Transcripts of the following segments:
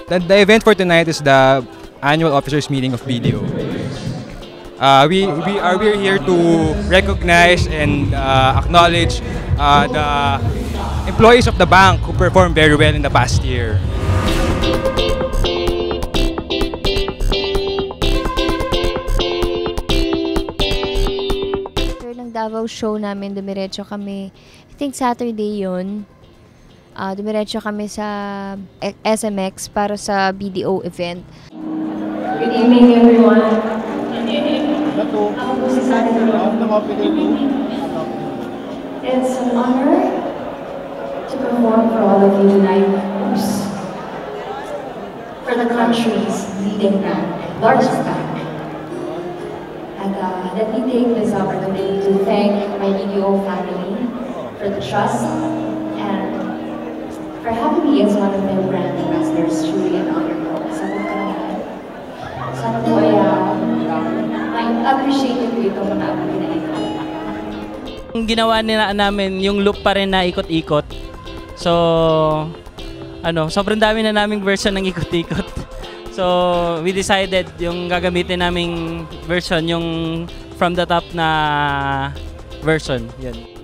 The event for tonight is the annual officers meeting of BDO. We're here to recognize and acknowledge the employees of the bank who performed very well in the past year. Ng Davao show namin, dumiretso kami, I think Saturday yun. Dumiretso kami sa SMX para sa BDO event. Good evening, everyone. It's an honor to perform for all of you tonight, for the country's leading bank, largest bank. And let me take this opportunity to thank my BDO family for the trust and for having me as one of their brand ambassadors. Truly an honor po. Sana po ay ma-appreciate ko ito mga abuti na ito. Ginawa namin yung loop pa rin na ikot-ikot. So, sobrang dami na naming version ng ikot-ikot. So, we decided yung gagamitin naming version, yung from the top na version. Yun.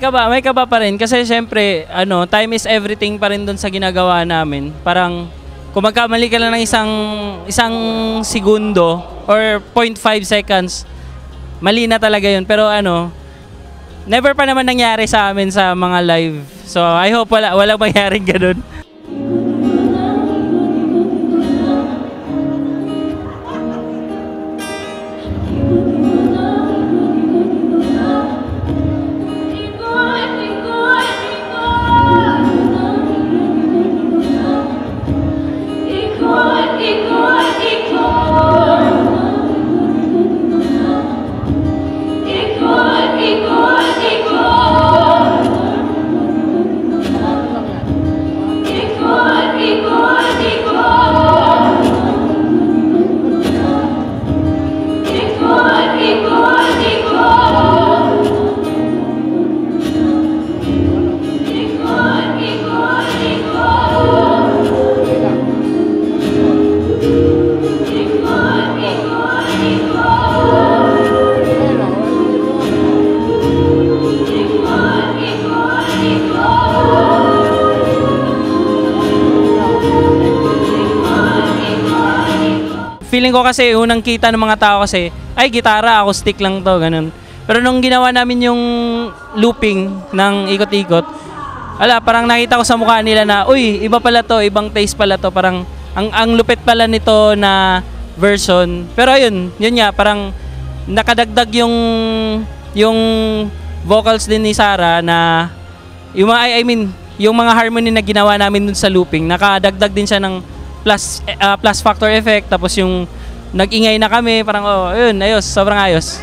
May kaba pa rin kasi syempre time is everything pa rin doon sa ginagawa namin. Parang kung magkamali ka lang ng isang segundo or 0.5 seconds, mali na talaga yun. Pero never pa naman nangyari sa amin sa mga live. So I hope wala mangyaring ganun. Feeling ko kasi unang kita ng mga tao kasi, ay gitara, acoustic lang to, ganun. Pero nung ginawa namin yung looping ng ikot-ikot, parang nakita ko sa mukha nila na, uy, iba pala to, ibang taste pala to, parang ang lupit pala nito na version. Pero yun nga, parang nakadagdag yung vocals din ni Sarah na, yung mga harmony na ginawa namin dun sa looping, nakadagdag din siya ng plus factor effect, tapos yung nag-ingay na kami, parang ayun, ayos, sobrang ayos.